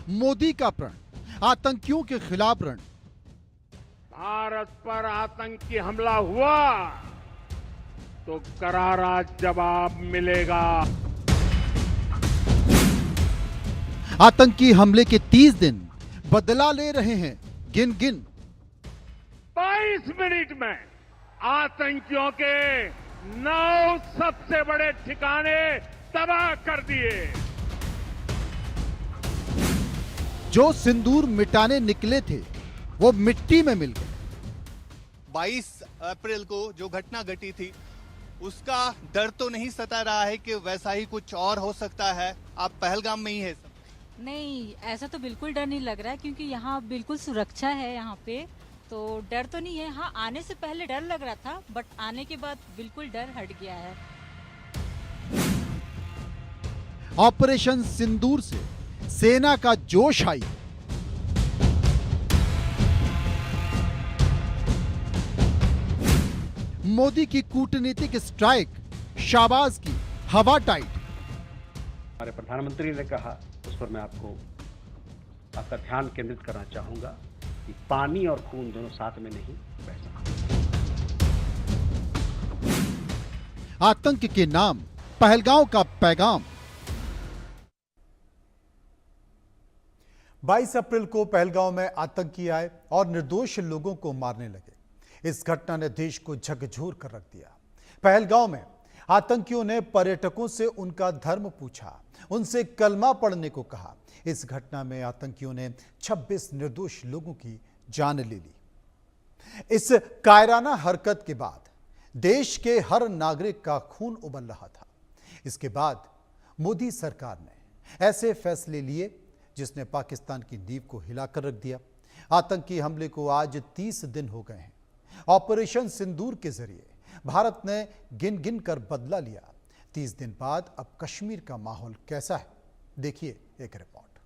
मोदी का प्रण, आतंकियों के खिलाफ रण। भारत पर आतंकी हमला हुआ तो करारा जवाब मिलेगा। आतंकी हमले के 30 दिन बदला ले रहे हैं गिन गिन। 22 मिनट में आतंकियों के 9 सबसे बड़े ठिकाने तबाह कर दिए। जो सिंदूर मिटाने निकले थे वो मिट्टी में मिल गए। 22 अप्रैल को जो घटना घटी थी उसका डर तो नहीं सता रहा है कि वैसा ही कुछ और हो सकता है? आप पहलगाम में ही है? नहीं, ऐसा तो बिल्कुल डर नहीं लग रहा है क्योंकि यहाँ बिल्कुल सुरक्षा है यहाँ पे, तो डर तो नहीं है। हाँ, आने से पहले डर लग रहा था बट आने के बाद बिल्कुल डर हट गया है। ऑपरेशन सिंदूर से सेना का जोश आई। मोदी की कूटनीतिक स्ट्राइक, शाबाश की हवा टाइट। हमारे प्रधानमंत्री ने कहा, उस पर मैं आपका ध्यान केंद्रित करना चाहूंगा कि पानी और खून दोनों साथ में नहीं बह सकते। आतंक के नाम पहलगांव का पैगाम। 22 अप्रैल को पहलगांव में आतंकी आए और निर्दोष लोगों को मारने लगे। इस घटना ने देश को झकझोर कर रख दिया। पहलगांव में आतंकियों ने पर्यटकों से उनका धर्म पूछा, उनसे कलमा पढ़ने को कहा। इस घटना में आतंकियों ने 26 निर्दोष लोगों की जान ले ली। इस कायराना हरकत के बाद देश के हर नागरिक का खून उबल रहा था। इसके बाद मोदी सरकार ने ऐसे फैसले लिए जिसने पाकिस्तान की नींव को हिलाकर रख दिया। आतंकी हमले को आज 30 दिन हो गए हैं। ऑपरेशन सिंदूर के जरिए भारत ने गिन गिन कर बदला लिया। 30 दिन बाद अब कश्मीर का माहौल कैसा है, देखिए एक रिपोर्ट।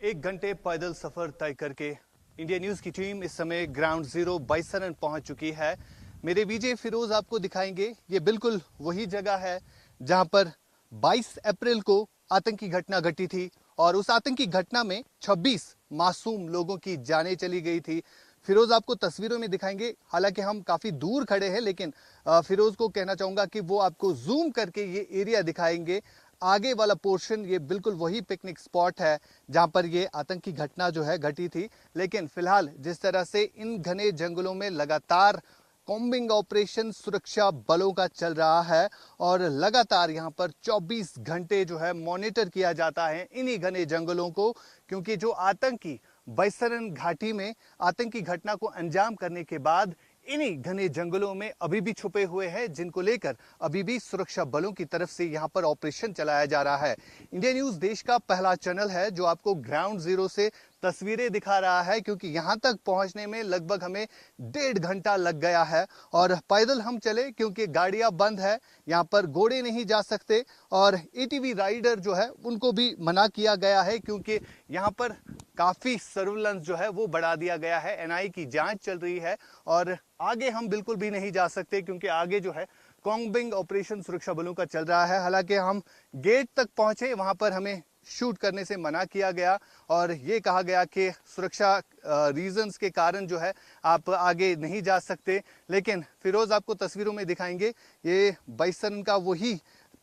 1 घंटे पैदल सफर तय करके इंडिया न्यूज की टीम इस समय ग्राउंड जीरो बाइसरन पहुंच चुकी है। मेरे विजय फिरोज आपको दिखाएंगे। ये बिल्कुल वही जगह है जहां पर 22 अप्रैल को आतंकी घटना घटी थी और उस आतंकी घटना में 26 मासूम लोगों की जानें चली गई थी। फिरोज आपको तस्वीरों में दिखाएंगे। हालांकि हम काफी दूर खड़े हैं, लेकिन फिरोज को कहना चाहूंगा कि वो आपको जूम करके ये एरिया दिखाएंगे। आगे वाला पोर्शन ये बिल्कुल वही पिकनिक स्पॉट है जहां पर ये आतंकी घटना जो है घटी थी। लेकिन फिलहाल जिस तरह से इन घने जंगलों में लगातार कॉम्बिंग ऑपरेशन सुरक्षा बलों का चल रहा है और लगातार यहां पर 24 घंटे जो है मॉनिटर किया जाता है इन्हीं घने जंगलों को, क्योंकि जो आतंकी बैसरन घाटी में आतंकी घटना को अंजाम करने के बाद इन्हीं घने जंगलों में अभी भी छुपे हुए हैं, जिनको लेकर अभी भी सुरक्षा बलों की तरफ से यहां पर ऑपरेशन चलाया जा रहा है। इंडिया न्यूज देश का पहला चैनल है जो आपको ग्राउंड जीरो से तस्वीरें दिखा रहा है, क्योंकि यहां तक पहुंचने में लगभग हमें 1.5 घंटा लग गया है और पैदल हम चले क्योंकि गाड़ियां बंद है, यहां पर घोड़े नहीं जा सकते और एटीवी राइडर जो है उनको भी मना किया गया है, क्योंकि यहां पर काफी सर्विलेंस जो है वो बढ़ा दिया गया है। एनआई की जांच चल रही है और आगे हम बिल्कुल भी नहीं जा सकते क्योंकि आगे जो है कॉम्बिंग ऑपरेशन सुरक्षा बलों का चल रहा है। हालांकि हम गेट तक पहुंचे, वहां पर हमें शूट करने से मना किया गया और ये कहा गया कि सुरक्षा रीजंस के कारण जो है आप आगे नहीं जा सकते। लेकिन फिरोज आपको तस्वीरों में दिखाएंगे, ये बाइसन का वही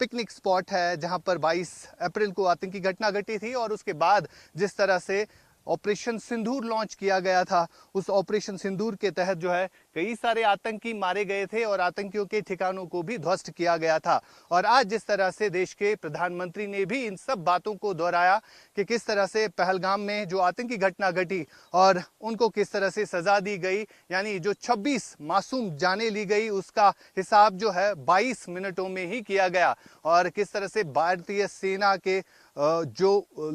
पिकनिक स्पॉट है जहां पर 22 अप्रैल को आतंकी घटना घटी थी और उसके बाद जिस तरह से ऑपरेशन सिंदूर लॉन्च किया गया था, उस ऑपरेशन सिंदूर के तहत जो है कई सारे आतंकी मारे गए थे और आतंकियों के ठिकानों को भी ध्वस्त किया गया था। और आज जिस तरह से देश के प्रधानमंत्री ने भी इन सब बातों को दोहराया कि किस तरह से पहलगाम में जो आतंकी घटना घटी और उनको किस तरह से सजा दी गई, यानी जो 26 मासूम जानें ली गई उसका हिसाब जो है 22 मिनटों में ही किया गया और किस तरह से भारतीय सेना के जो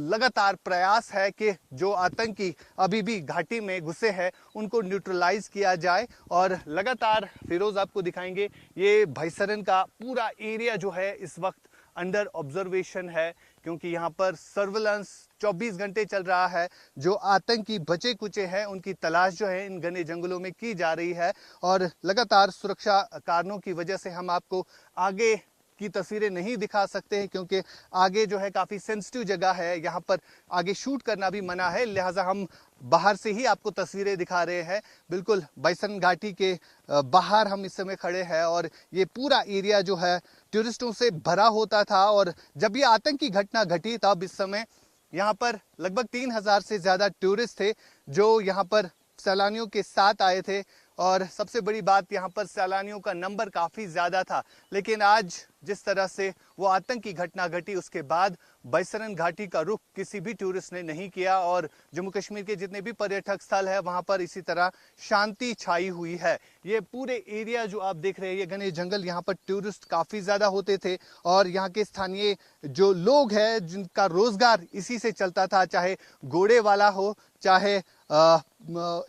लगातार प्रयास है कि जो आतंकी अभी भी घाटी में घुसे हैं उनको न्यूट्रलाइज किया जाए। और लगातार फिरोज आपको दिखाएंगे ये भाईसरन का पूरा एरिया जो है इस वक्त अंडर ऑब्जर्वेशन है, क्योंकि यहाँ पर सर्विलांस 24 घंटे चल रहा है। जो आतंकी बचे कुचे हैं उनकी तलाश जो है इन घने जंगलों में की जा रही है और लगातार सुरक्षा कारणों की वजह से हम आपको आगे की तस्वीरें नहीं दिखा सकते हैं क्योंकि आगे जो है काफ़ी सेंसिटिव जगह है, यहाँ पर आगे शूट करना भी मना है, लिहाजा हम बाहर से ही आपको तस्वीरें दिखा रहे हैं। बिल्कुल बाइसन घाटी के बाहर हम इस समय खड़े हैं और ये पूरा एरिया जो है टूरिस्टों से भरा होता था और जब ये आतंकी घटना घटी तब इस समय यहाँ पर लगभग 3000 से ज़्यादा टूरिस्ट थे जो यहाँ पर सैलानियों के साथ आए थे और सबसे बड़ी बात यहाँ पर सैलानियों का नंबर काफ़ी ज़्यादा था। लेकिन आज जिस तरह से वो आतंकी घटना घटी उसके बाद बैसरन घाटी का रुख किसी भी टूरिस्ट ने नहीं किया और जम्मू कश्मीर के जितने भी पर्यटक स्थल है वहाँ पर इसी तरह शांति छाई हुई है। ये पूरे एरिया जो आप देख रहे हैं ये घने जंगल, यहाँ पर टूरिस्ट काफ़ी ज़्यादा होते थे और यहाँ के स्थानीय जो लोग हैं जिनका रोजगार इसी से चलता था, चाहे घोड़े वाला हो, चाहे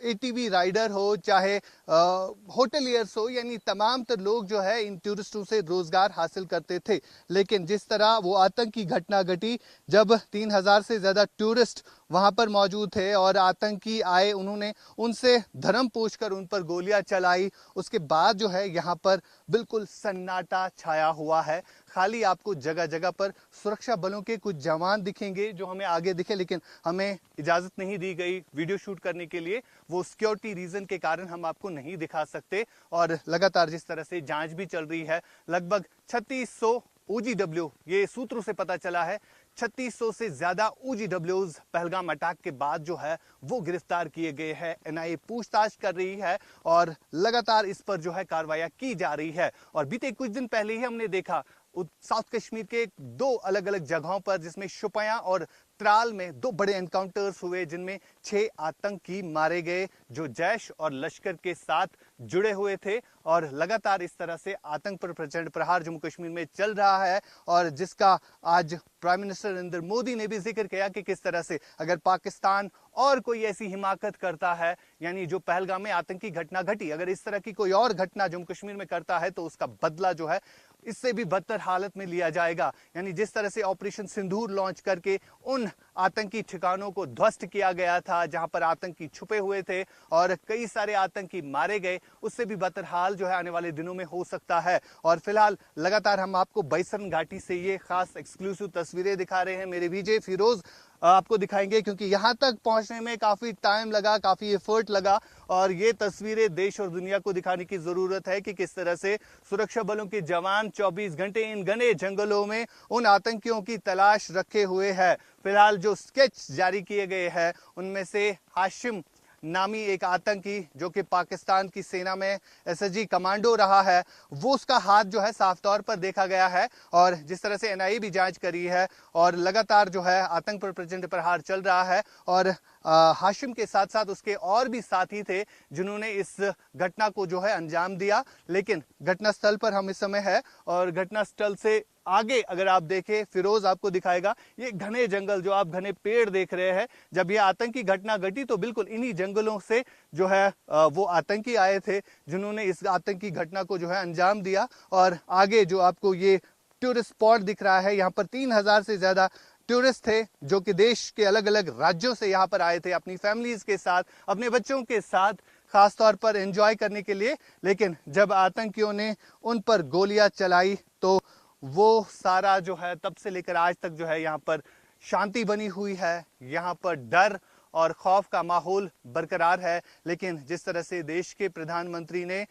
एटीवी राइडर हो, चाहे होटलियर्स हो, यानी तमाम तर लोग जो है इन टूरिस्टों से रोजगार हासिल करते थे। लेकिन जिस तरह वो आतंकी घटना घटी जब 3000 से ज़्यादा टूरिस्ट वहां पर मौजूद थे और आतंकी आए, उन्होंने उनसे धर्म पूछकर उन पर गोलियां चलाई, उसके बाद जो है यहाँ पर बिल्कुल सन्नाटा छाया हुआ है। खाली आपको जगह जगह पर सुरक्षा बलों के कुछ जवान दिखेंगे जो हमें आगे दिखे, लेकिन हमें इजाजत नहीं दी गई वीडियो शूट करने के लिए, वो सिक्योरिटी रीजन के कारण हम आपको नहीं दिखा सकते। और लगातार जिस तरह से जांच भी चल रही है, लगभग 3600 OGW, ये सूत्रों से पता चला है 3600 से ज्यादा OGWs पहलगाम अटैक के बाद जो है वो गिरफ्तार किए गए हैं। NIA पूछताछ कर रही है और लगातार इस पर जो है कार्रवाई की जा रही है। और बीते कुछ दिन पहले ही हमने देखा साउथ कश्मीर के 2 अलग अलग जगहों पर, जिसमें शुपया और त्राल में 2 बड़े एनकाउंटर्स हुए जिनमें 6 आतंकी मारे गए जो जैश और लश्कर के साथ जुड़े हुए थे। और लगातार इस तरह से आतंक पर प्रचंड प्रहार जम्मू कश्मीर में चल रहा है और जिसका आज प्राइम मिनिस्टर नरेंद्र मोदी ने भी जिक्र किया कि किस तरह से अगर पाकिस्तान और कोई ऐसी हिमाकत करता है, यानी जो पहलगाम में आतंकी घटना घटी, अगर इस तरह की कोई और घटना जम्मू कश्मीर में करता है तो उसका बदला जो है इससे भी बदतर हालत में लिया जाएगा। यानी जिस तरह से ऑपरेशन सिंदूर लॉन्च करके उन आतंकी ठिकानों को ध्वस्त किया गया था जहां पर आतंकी छुपे हुए थे और कई सारे आतंकी मारे गए, उससे भी बदतर हाल जो है आने वाले दिनों में हो सकता है। और फिलहाल लगातार हम आपको बैसरन घाटी से ये खास एक्सक्लूसिव तस्वीरें दिखा रहे हैं। मेरे विजय फिरोज आपको दिखाएंगे क्योंकि यहां तक पहुंचने में काफी टाइम लगा, काफी एफर्ट लगा और ये तस्वीरें देश और दुनिया को दिखाने की जरूरत है कि किस तरह से सुरक्षा बलों के जवान 24 घंटे इन घने जंगलों में उन आतंकियों की तलाश रखे हुए हैं। फिलहाल जो स्केच जारी किए गए हैं उनमें से हाशिम नामी एक आतंकी जो कि पाकिस्तान की सेना में SSG कमांडो रहा है, वो उसका हाथ जो है साफ तौर पर देखा गया है। और जिस तरह से NIA भी जांच करी है और लगातार जो है आतंक पर प्रचंड प्रहार चल रहा है और हाशिम के साथ साथ उसके और भी साथी थे जिन्होंने इस घटना को जो है अंजाम दिया। लेकिन घटनास्थल पर हम इस समय है और घटनास्थल से आगे अगर आप देखें, फिरोज आपको दिखाएगा ये घने जंगल, जो आप घने पेड़ देख रहे हैं। जब ये आतंकी घटना घटी तो बिल्कुल इन्हीं जंगलों से जो है वो आतंकी आए थे जिन्होंने इस आतंकी घटना को जो है अंजाम दिया। और आगे जो आपको ये टूरिस्ट स्पॉट दिख रहा है, यहाँ पर 3000 से ज्यादा टूरिस्ट थे जो कि देश के अलग अलग राज्यों से यहाँ पर आए थे अपनी फैमिलीज के साथ, अपने बच्चों के साथ, खास तौर पर एंजॉय करने के लिए। लेकिन जब आतंकियों ने उन पर गोलियां चलाई तो वो सारा जो है तब से लेकर आज तक जो है यहाँ पर शांति बनी हुई है, यहाँ पर डर और खौफ का माहौल बरकरार है। लेकिन जिस तरह से देश के प्रधानमंत्री ने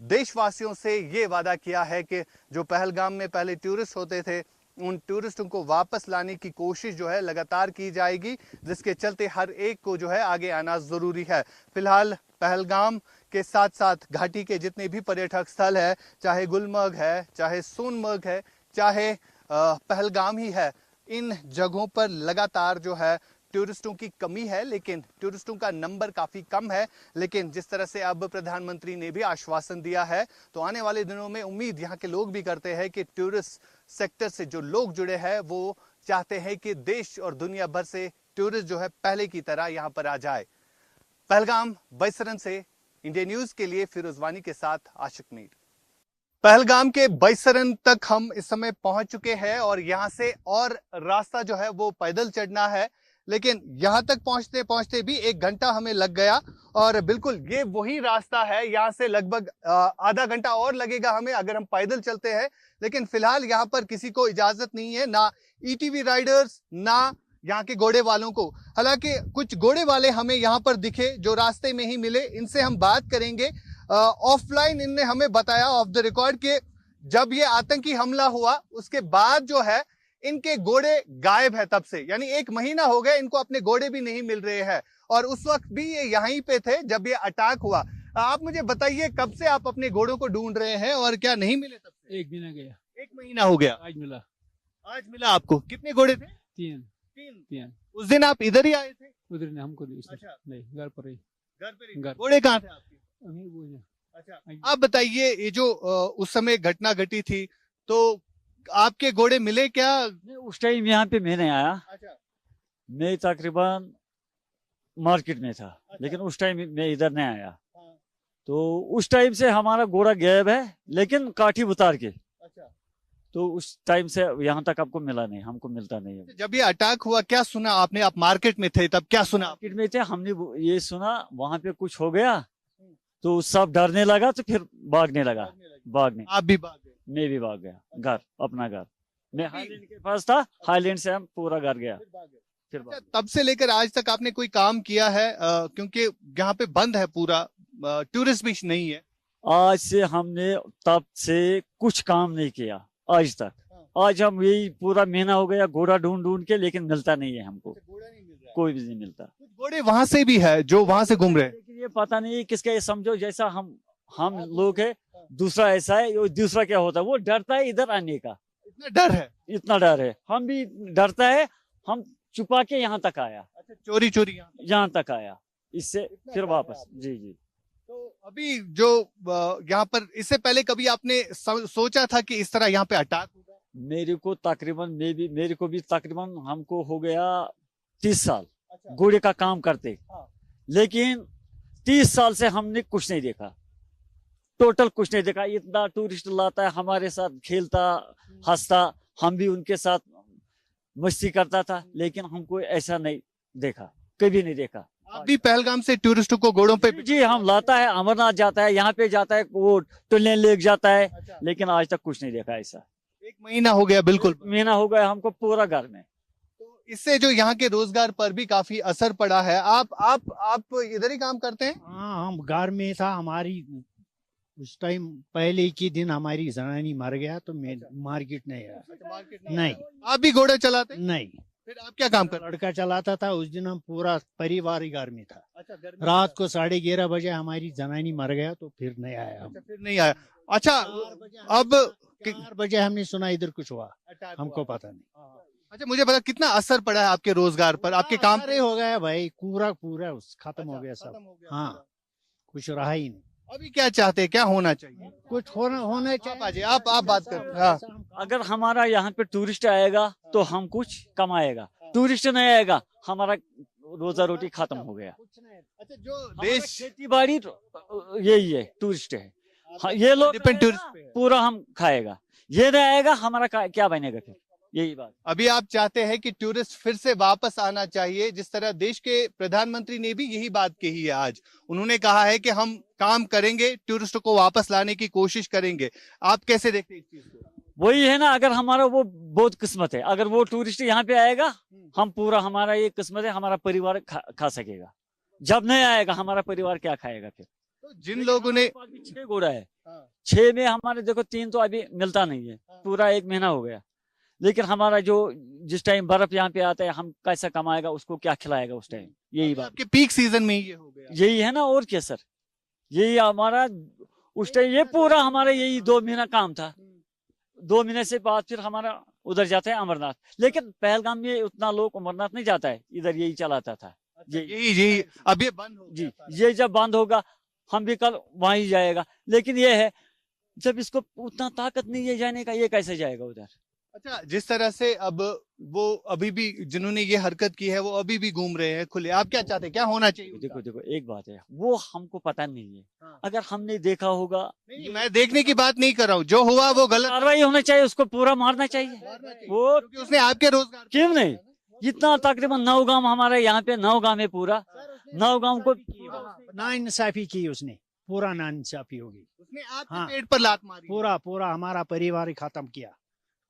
देशवासियों से ये वादा किया है कि जो पहलगाम में पहले टूरिस्ट होते थे उन टूरिस्टों को वापस लाने की कोशिश जो है लगातार की जाएगी, जिसके चलते हर एक को जो है आगे आना जरूरी है। फिलहाल पहलगाम के साथ साथ घाटी के जितने भी पर्यटक स्थल है, चाहे गुलमर्ग है, चाहे सोनमर्ग है, चाहे पहलगाम ही है, इन जगहों पर लगातार जो है टूरिस्टों की कमी है, लेकिन टूरिस्टों का नंबर काफी कम है। लेकिन जिस तरह से अब प्रधानमंत्री ने भी आश्वासन दिया है तो आने वाले दिनों में उम्मीद यहाँ के लोग भी करते हैं कि टूरिस्ट सेक्टर से जो लोग जुड़े हैं वो चाहते हैं कि देश और दुनिया भर से टूरिस्ट जो है पहले की तरह यहाँ पर आ जाए। पहलगाम बैसरन से इंडिया न्यूज के लिए फिरोज वानी के साथ आशिक मीर। पहलगाम के बैसरन तक हम इस समय पहुंच चुके हैं और यहाँ से और रास्ता जो है वो पैदल चढ़ना है, लेकिन यहाँ तक पहुंचते पहुंचते भी 1 घंटा हमें लग गया। और बिल्कुल ये वही रास्ता है, यहाँ से लगभग आधा घंटा और लगेगा हमें अगर हम पैदल चलते हैं। लेकिन फिलहाल यहाँ पर किसी को इजाजत नहीं है, ना ईटीवी राइडर्स ना यहाँ के घोड़े वालों को। हालांकि कुछ घोड़े वाले हमें यहाँ पर दिखे जो रास्ते में ही मिले, इनसे हम बात करेंगे। ऑफलाइन इनने हमें बताया ऑफ द रिकॉर्ड कि जब ये आतंकी हमला हुआ उसके बाद जो है इनके घोड़े गायब है तब से, यानी 1 महीना हो गया इनको अपने घोड़े भी नहीं मिल रहे हैं। और उस वक्त भी ये यहीं पे थे जब ये अटैक हुआ। आप मुझे बताइए कब से आप अपने घोड़ों को ढूंढ रहे हैं और क्या नहीं मिले तब से? 1 महीना गया। 1 महीना हो गया, आज मिला। आज मिला आपको। कितने घोड़े थे? 3। उस दिन आप इधर ही आए थे? उधर ने हमको नहीं, अच्छा। नहीं घर पर ही। घर पे घर। घोड़े कहाँ थे आपके? अमीर वो है। अच्छा, आप बताइए ये जो उस समय घटना घटी थी तो आपके घोड़े मिले क्या? नहीं, उस टाइम यहाँ पे मैं नहीं आया। अच्छा, मैं तकरीबन मार्केट में था। अच्छा। लेकिन उस टाइम मैं इधर नहीं आया। हाँ। तो उस टाइम से हमारा घोड़ा गायब है, लेकिन काठी उतार के। अच्छा। तो उस टाइम से यहाँ तक आपको मिला नहीं, हमको मिलता नहीं है। जब ये अटैक हुआ क्या सुना आपने? आप मार्केट में थे तब, क्या सुना? मार्केट में थे, हमने ये सुना वहां पे कुछ हो गया तो सब डरने लगा, तो फिर भागने लगा। भागने आप भी भाग गए? मैं भी भाग गया घर, अपना घर। मैं हाईलैंड के पास था, हाईलैंड से हम पूरा घर गया फिर अच्छा, तब से लेकर आज तक आपने कोई काम किया है? क्योंकि यहाँ पे बंद है पूरा, टूरिस्ट भी नहीं है। आज से हमने तब से कुछ काम नहीं किया आज तक। आज हम यही पूरा महीना हो गया घोड़ा ढूंढ ढूंढ के, लेकिन मिलता नहीं है हमको। कोई भी नहीं मिलता। कुछ घोड़े वहां से भी है जो वहां से घूम रहे हैं। लेकिन ये पता नहीं किसका, ये समझो जैसा हम लोग है, दूसरा ऐसा है, वो दूसरा क्या होता है, वो डरता है इधर आने का। इतना डर है? इतना डर है, हम भी डरता है, हम छुपा के यहाँ तक आया। अच्छा, चोरी चोरी यहाँ तक आया, इससे फिर वापस। जी जी। तो अभी जो यहाँ पर, इससे पहले कभी आपने सोचा था कि इस तरह यहाँ पे अटैक होगा? मेरे को तकरीबन हमको हो गया 30 साल अच्छा। घोड़े का काम करते। हाँ। लेकिन 30 साल से हमने कुछ नहीं देखा, टोटल कुछ नहीं देखा। इतना टूरिस्ट लाता है हमारे साथ, खेलता हंसता, हम भी उनके साथ मस्ती करता था, लेकिन हमको ऐसा नहीं देखा, कभी नहीं देखा। आप भी पहलगाम से टूरिस्टों को घोड़ों पे? जी, हम लाता है, अमरनाथ जाता है, यहाँ पे जाता है, वो टुल्ले लेक जाता है। अच्छा। लेकिन आज तक कुछ नहीं देखा ऐसा। 1 महीना हो गया बिल्कुल। महीना हो गया हमको पूरा घर में। तो इससे जो यहाँ के रोजगार पर भी काफी असर पड़ा है। आप इधर ही काम करते हैं? हाँ, हम घर में था। हमारी उस टाइम पहले ही दिन हमारी जनानी मर गया तो मैं मार्केट नहीं आया। नहीं। आप भी घोड़ा चलाते हैं? नहीं, फिर आप क्या काम करते हैं? लड़का चलाता था। उस दिन हम पूरा परिवार ही घर में था। अच्छा, रात को 11:30 बजे हमारी जनानी मर गया तो फिर नहीं आया हम। फिर नहीं आया। अच्छा, अब 4 बजे हमने सुना इधर कुछ हुआ, हमको पता नहीं। अच्छा, मुझे बता कितना असर पड़ा है आपके रोजगार पर, आपके काम सारे हो गया भाई, पूरा खत्म हो गया सब। खत्म हो गया। हाँ, कुछ रहा ही नहीं। अभी क्या चाहते हैं, क्या होना चाहिए? कुछ होना चाहिए। आप बात कर। हाँ। अगर हमारा यहाँ पे टूरिस्ट आएगा तो हम कुछ कमाएगा, टूरिस्ट नहीं आएगा हमारा रोजा रोटी खत्म हो गया। अच्छा, जो हमारा देश खेती बाड़ी यही है, टूरिस्ट है। हाँ, ये लोग डिपेंड टूरिस्ट पे है। पूरा हम खाएगा, ये नहीं आएगा हमारा क्या बनेगा फिर? यही बात। अभी आप चाहते हैं कि टूरिस्ट फिर से वापस आना चाहिए, जिस तरह देश के प्रधानमंत्री ने भी यही बात कही है आज। उन्होंने कहा है कि हम काम करेंगे, टूरिस्ट को वापस लाने की कोशिश करेंगे। आप कैसे देखते हैं इस चीज को? वही है ना, अगर हमारा वो बहुत किस्मत है, अगर वो टूरिस्ट यहाँ पे आएगा, हम पूरा, हमारा ये किस्मत है, हमारा परिवार खा सकेगा। जब नहीं आएगा हमारा परिवार क्या खाएगा फिर? तो जिन लोगों ने 6 घोड़ा है, 6 में हमारे देखो 3 तो अभी मिलता नहीं है, पूरा 1 महीना हो गया। लेकिन हमारा जो जिस टाइम बर्फ यहाँ पे आता है, हम कैसा कमाएगा, उसको क्या खिलाएगा उस टाइम? यही बात। आपके पीक सीजन में ये हो गया। यही है ना, और क्या सर? यही हमारा उस टाइम, ये पूरा हमारा यही 2 महीना काम था। 2 महीने से बाद फिर हमारा उधर जाता है अमरनाथ। लेकिन पहलगाम में उतना लोग अमरनाथ नहीं जाता है, इधर यही चलाता था। यही अब ये बंद हो जी, गया। ये जब बंद होगा हम भी कल वहीं जाएगा। लेकिन ये है, जब इसको उतना ताकत नहीं है जाने का, ये कैसे जाएगा उधर? अच्छा, जिस तरह से अब वो अभी भी जिन्होंने ये हरकत की है वो अभी भी घूम रहे हैं खुले, आप क्या चाहते हैं, क्या होना चाहिए? देखो एक बात है, वो हमको पता नहीं है। हाँ। अगर हमने देखा होगा, नहीं, मैं देखने की बात नहीं कर रहा हूँ, जो हुआ वो गलत। कार्रवाई होना चाहिए, उसको पूरा मारना चाहिए। वो क्योंकि उसने आपके रोजगार क्यों नहीं, जितना तकरीबन 9 गांव हमारे यहाँ पे 9 गांव है पूरा 9 गांव को नाइंसाफी की उसने, पूरा नाइंसाफी होगी। उसने आपके हाँ। पेट पर लात मारी। पूरा पूरा हमारा परिवार ही खत्म किया।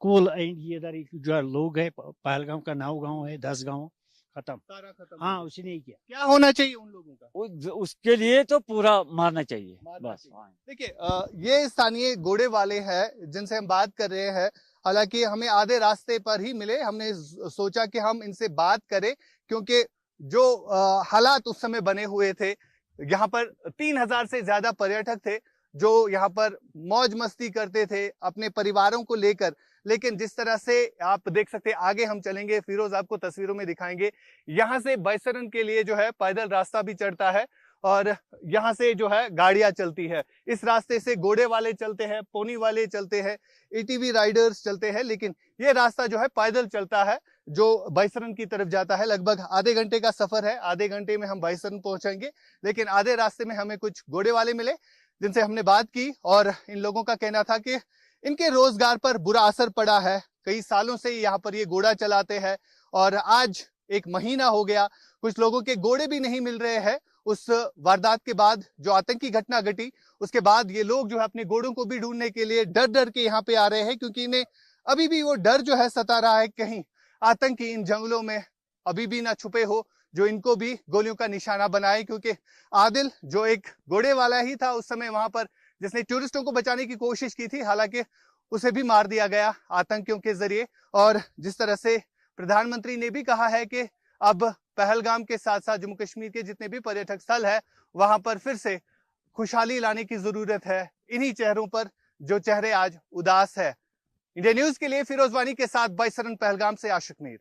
कुल इधर जो लोग है, पहलगाम का 9 गांव है, 10 गांव खत्म। सारा खत्म। हाँ, उसने ही किया। क्या होना चाहिए उन लोगों का? उसके लिए तो पूरा मारना चाहिए मारना बस। चाहिए। देखिए ये स्थानीय घोड़े वाले हैं जिनसे हम बात कर रहे हैं। हालांकि हमें आधे रास्ते पर ही मिले, हमने सोचा कि हम इनसे बात करें क्योंकि जो हालात उस समय बने हुए थे, यहाँ पर 3000 से ज्यादा पर्यटक थे जो यहाँ पर मौज मस्ती करते थे अपने परिवारों को लेकर। लेकिन जिस तरह से आप देख सकते हैं, आगे हम चलेंगे, फिरोज आपको तस्वीरों में दिखाएंगे, यहाँ से बैसरन के लिए जो है पैदल रास्ता भी चढ़ता है और यहाँ से जो है गाड़ियां चलती है। इस रास्ते से घोड़े वाले चलते हैं, पोनी वाले चलते हैं, एटीवी राइडर्स चलते हैं, लेकिन ये रास्ता जो है पैदल चलता है जो बैसरन की तरफ जाता है। लगभग आधे घंटे का सफर है, आधे घंटे में हम बैसरन पहुंचेंगे। लेकिन आधे रास्ते में हमें कुछ घोड़े वाले मिले जिनसे हमने बात की और इन लोगों का कहना था कि इनके रोजगार पर बुरा असर पड़ा है। कई सालों से यहाँ पर ये घोड़ा चलाते हैं और आज 1 महीना हो गया, कुछ लोगों के घोड़े भी नहीं मिल रहे हैं। उस वारदात के बाद जो आतंकी घटना घटी, उसके बाद ये लोग जो है अपने घोड़ों को भी ढूंढने के लिए डर डर के यहाँ पे आ रहे हैं क्योंकि इन्हें अभी भी वो डर जो है सता रहा है, कहीं आतंकी इन जंगलों में अभी भी ना छुपे हो जो इनको भी गोलियों का निशाना बनाए। क्योंकि आदिल जो एक घोड़े वाला ही था उस समय वहां पर, जिसने टूरिस्टों को बचाने की कोशिश की थी, हालांकि उसे भी मार दिया गया आतंकियों के जरिए। और जिस तरह से प्रधानमंत्री ने भी कहा है कि अब पहलगाम के साथ साथ जम्मू कश्मीर के जितने भी पर्यटक स्थल है वहां पर फिर से खुशहाली लाने की जरूरत है। इन्हीं चेहरों पर जो चेहरे आज उदास है। इंडिया न्यूज के लिए फिरोज वानी के साथ बैसरन पहलगाम से आशिक मीर।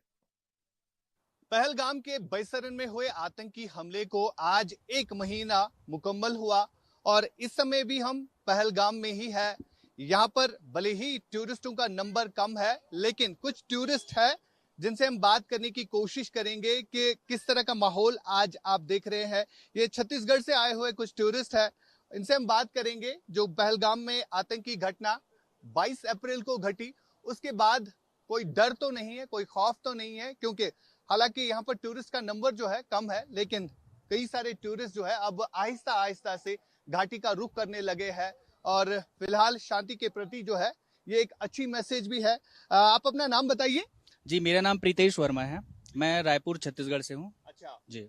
पहलगाम के बैसरन में हुए आतंकी हमले को आज 1 महीना मुकम्मल हुआ और इस समय भी हम पहलगाम में ही है। यहाँ पर भले ही टूरिस्टों का नंबर कम है, लेकिन कुछ टूरिस्ट है जिनसे हम बात करने की कोशिश करेंगे कि किस तरह का माहौल आज आप देख रहे हैं। ये छत्तीसगढ़ से आए हुए कुछ टूरिस्ट है, इनसे हम बात करेंगे। जो पहलगाम में आतंकी घटना 22 अप्रैल को घटी, उसके बाद कोई डर तो नहीं है, कोई खौफ तो नहीं है, क्योंकि हालांकि यहाँ पर टूरिस्ट का नंबर जो है कम है, लेकिन कई सारे टूरिस्ट जो है अब आहिस्ता आहिस्ता से घाटी का रुख करने लगे हैं और फिलहाल शांति के प्रति जो है ये एक अच्छी मैसेज भी है। आप अपना नाम बताइए। जी, मेरा नाम प्रीतेश वर्मा है, मैं रायपुर छत्तीसगढ़ से हूँ। अच्छा जी।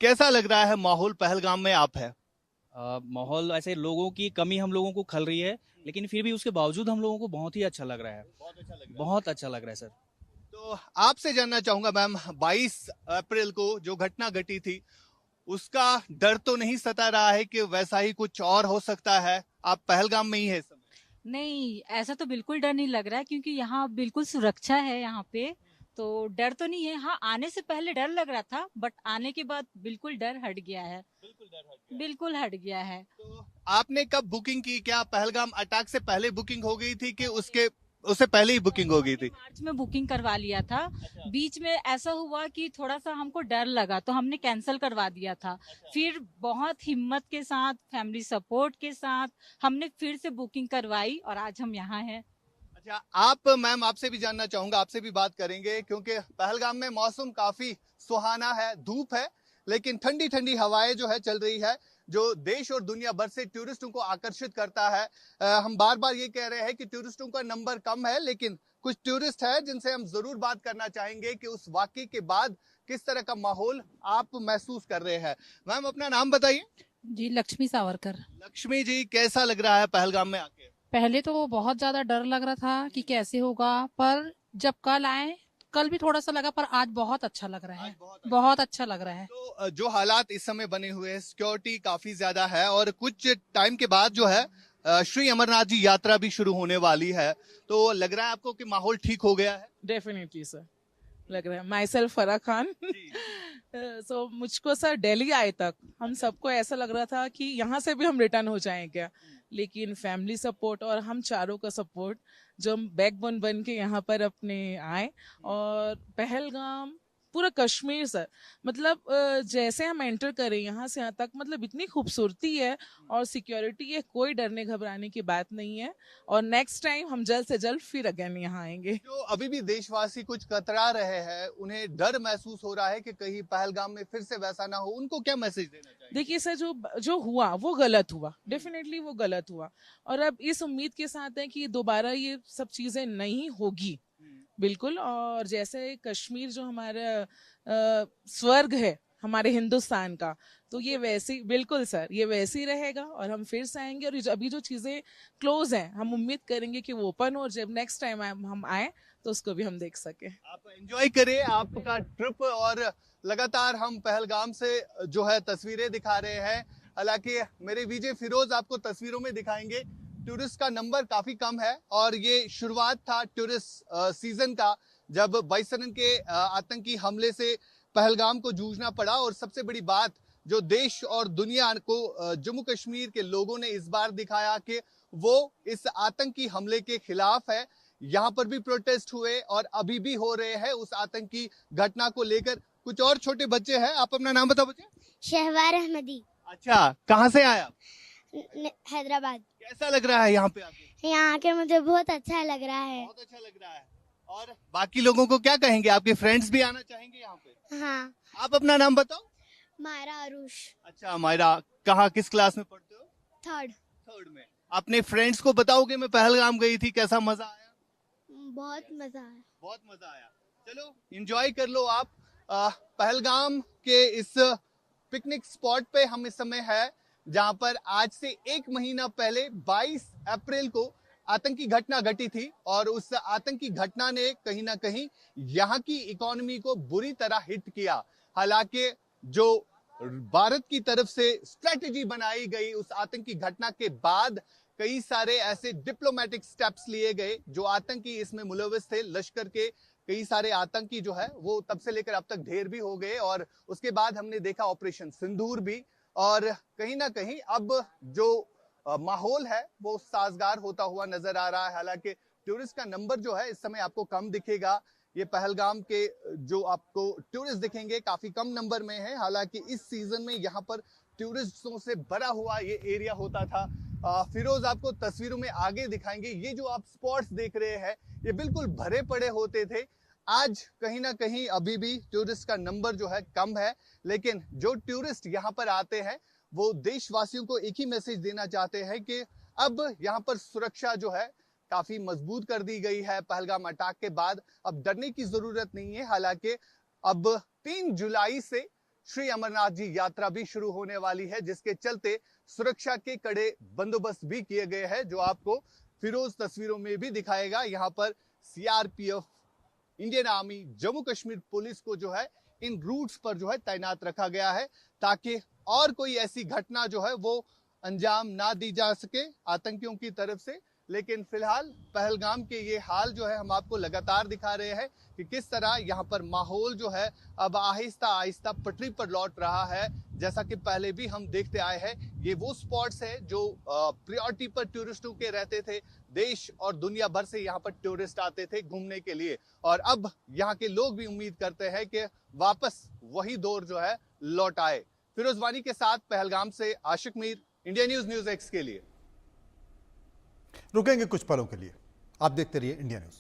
कैसा लग रहा है माहौल पहलगाम में आप है? माहौल ऐसे लोगों की कमी हम लोगों को खल रही है, लेकिन फिर भी उसके बावजूद हम लोगों को बहुत ही अच्छा लग रहा है। बहुत अच्छा लग रहा है सर। तो आपसे जानना चाहूंगा मैम, 22 अप्रैल को जो घटना घटी थी उसका डर तो नहीं सता रहा है कि वैसा ही कुछ और हो सकता है? आप पहलगाम में ही है इस समय। नहीं, ऐसा तो बिल्कुल डर नहीं लग रहा है क्योंकि यहाँ बिल्कुल सुरक्षा है यहाँ पे, तो डर तो नहीं है। हाँ, आने से पहले डर लग रहा था, बट आने के बाद बिल्कुल डर हट गया है। बिल्कुल हट गया है। तो आपने कब बुकिंग की? क्या पहलगाम अटैक से पहले बुकिंग हो गई थी कि उससे पहले ही बुकिंग हो गई थी? मार्च में बुकिंग करवा लिया था। बीच में ऐसा हुआ कि थोड़ा सा हमको डर लगा तो हमने कैंसिल करवा दिया था। फिर बहुत हिम्मत के साथ, फैमिली सपोर्ट के साथ हमने फिर से बुकिंग करवाई और आज हम यहाँ हैं। अच्छा, आप मैम, आपसे भी जानना चाहूंगा, आपसे भी बात करेंगे क्योंकि पहलगाम में मौसम काफी सुहाना है, धूप है, लेकिन ठंडी ठंडी हवाएं जो है चल रही है जो देश और दुनिया भर से टूरिस्टों को आकर्षित करता है। हम बार बार ये कह रहे हैं कि टूरिस्टों का नंबर कम है, लेकिन कुछ टूरिस्ट है जिनसे हम जरूर बात करना चाहेंगे कि उस वाकये के बाद किस तरह का माहौल आप महसूस कर रहे हैं। मैम, अपना नाम बताइए। जी, लक्ष्मी सावरकर। लक्ष्मी जी, कैसा लग रहा है पहलगाम में आके? पहले तो बहुत ज्यादा डर लग रहा था कि कैसे होगा, पर जब कल आए, कल भी थोड़ा सा लगा, पर आज बहुत अच्छा लग रहा है। बहुत अच्छा लग रहा है। तो जो हालात इस समय बने हुए हैं, सिक्योरिटी काफी ज्यादा है और कुछ टाइम के बाद जो है श्री अमरनाथ जी यात्रा भी शुरू होने वाली है, तो लग रहा है आपको कि माहौल ठीक हो गया है? डेफिनेटली सर, लग रहा है। माई सेल्फ फरा खान। सो मुझको सर दिल्ली आए तक हम सबको ऐसा लग रहा था कि यहाँ से भी हम रिटर्न हो जाएं क्या, लेकिन फैमिली सपोर्ट और हम चारों का सपोर्ट जो हम बैकबोन बन के यहाँ पर अपने आए और पहलगाम पूरा कश्मीर सर, मतलब जैसे हम एंटर करें यहाँ से यहाँ तक, मतलब इतनी खूबसूरती है और सिक्योरिटी है, कोई डरने घबराने की बात नहीं है। और नेक्स्ट टाइम हम जल्द से जल्द फिर अगेन यहाँ आएंगे। जो अभी भी देशवासी कुछ कतरा रहे हैं, उन्हें डर महसूस हो रहा है कि कहीं पहलगाम में फिर से वैसा ना हो, उनको क्या मैसेज देना चाहिए? देखिए सर, जो हुआ वो गलत हुआ, डेफिनेटली वो गलत हुआ, और अब इस उम्मीद के साथ है कि दोबारा ये सब चीजें नहीं होगी, बिल्कुल। और जैसे कश्मीर जो हमारा स्वर्ग है हमारे हिंदुस्तान का, तो ये वैसे, बिल्कुल सर, ये वैसे ही रहेगा और हम फिर से आएंगे। और अभी जो चीजें क्लोज हैं, हम उम्मीद करेंगे कि वो ओपन हो, और जब नेक्स्ट टाइम हम आए तो उसको भी हम देख सके। आप एंजॉय करें आपका ट्रिप, और लगातार हम पहलगाम से जो है तस्वीरें दिखा रहे हैं। हालांकि मेरे विजय फिरोज आपको तस्वीरों में दिखाएंगे, टूरिस्ट का नंबर काफी कम है, और ये शुरुआत था टूरिस्ट सीजन का, जब बाइसन के आतंकी हमले से पहलगाम को जूझना पड़ा। और सबसे बड़ी बात जो देश और दुनिया को जम्मू कश्मीर के लोगों ने इस बार दिखाया कि वो इस आतंकी हमले के खिलाफ है। यहाँ पर भी प्रोटेस्ट हुए और अभी भी हो रहे हैं उस आतंकी घटना को लेकर। कुछ और छोटे बच्चे हैं, आप अपना नाम बताओ बच्चे। शहवार अहमदी। अच्छा, कहाँ से आए आप? हैदराबाद। कैसा लग रहा है यहाँ पे आके? यहाँ के मुझे बहुत अच्छा लग रहा है। बहुत अच्छा लग रहा है। और बाकी लोगों को क्या कहेंगे? आपके फ्रेंड्स भी आना चाहेंगे यहाँ पे? हाँ। आप अपना नाम बताओ। मायरा अरुष। अच्छा मायरा, कहाँ, किस क्लास में पढ़ते हो? थर्ड में। अपने फ्रेंड्स को बताओगे मैं पहलगाम गई थी, कैसा मजा आया? बहुत मजा आया। बहुत मजा आया। चलो एंजॉय कर लो आप। पहलगाम के इस पिकनिक स्पॉट पे हम इस समय है, जहां पर आज से 1 महीना पहले 22 अप्रैल को आतंकी घटना घटी थी, और उस आतंकी घटना ने कहीं ना कहीं यहाँ की इकोनॉमी को बुरी तरह हिट किया। हालांकि जो भारत की तरफ से स्ट्रेटेजी बनाई गई उस आतंकी घटना के बाद, कई सारे ऐसे डिप्लोमेटिक स्टेप्स लिए गए। जो आतंकी इसमें मुलविस थे, लश्कर के कई सारे आतंकी जो है वो तब से लेकर अब तक ढेर भी हो गए, और उसके बाद हमने देखा ऑपरेशन सिंदूर भी। और कहीं ना कहीं अब जो माहौल है वो साजगार होता हुआ नजर आ रहा है। हालांकि टूरिस्ट का नंबर जो है इस समय आपको कम दिखेगा। ये पहलगाम के जो आपको टूरिस्ट दिखेंगे काफी कम नंबर में है। हालांकि इस सीजन में यहाँ पर टूरिस्टों से भरा हुआ ये एरिया होता था। फिरोज आपको तस्वीरों में आगे दिखाएंगे। ये जो आप स्पॉट्स देख रहे हैं ये बिल्कुल भरे पड़े होते थे। आज कहीं ना कहीं अभी भी टूरिस्ट का नंबर जो है कम है, लेकिन जो टूरिस्ट यहाँ पर आते हैं वो देशवासियों को एक ही मैसेज देना चाहते हैं कि अब यहाँ पर सुरक्षा जो है काफी मजबूत कर दी गई है। पहलगाम अटैक के बाद अब डरने की जरूरत नहीं है। हालांकि अब 3 जुलाई से श्री अमरनाथ जी यात्रा भी शुरू होने वाली है, जिसके चलते सुरक्षा के कड़े बंदोबस्त भी किए गए हैं, जो आपको फिरोज तस्वीरों में भी दिखाएगा। यहाँ पर CRPF, Indian army, Jammu Kashmir police को जो है इन रूट्स पर जो है तैनात रखा गया है, ताकि और कोई ऐसी घटना जो है वो अंजाम ना दी जा सके आतंकियों की तरफ से। लेकिन फिलहाल पहलगाम के ये हाल जो है हम आपको लगातार दिखा रहे हैं कि किस तरह यहाँ पर माहौल जो है अब आहिस्ता आहिस्ता पटरी पर लौट रहा है। जैसा कि पहले भी हम देखते आए हैं, ये वो स्पॉट्स है जो प्रायोरिटी पर टूरिस्टों के रहते थे। देश और दुनिया भर से यहाँ पर टूरिस्ट आते थे घूमने के लिए, और अब यहाँ के लोग भी उम्मीद करते हैं कि वापस वही दौर जो है लौट आए। फिरोज वानी के साथ पहलगाम से आशिक मीर, इंडिया न्यूज एक्स के लिए। रुकेंगे कुछ पलों के लिए, आप देखते रहिए इंडिया न्यूज।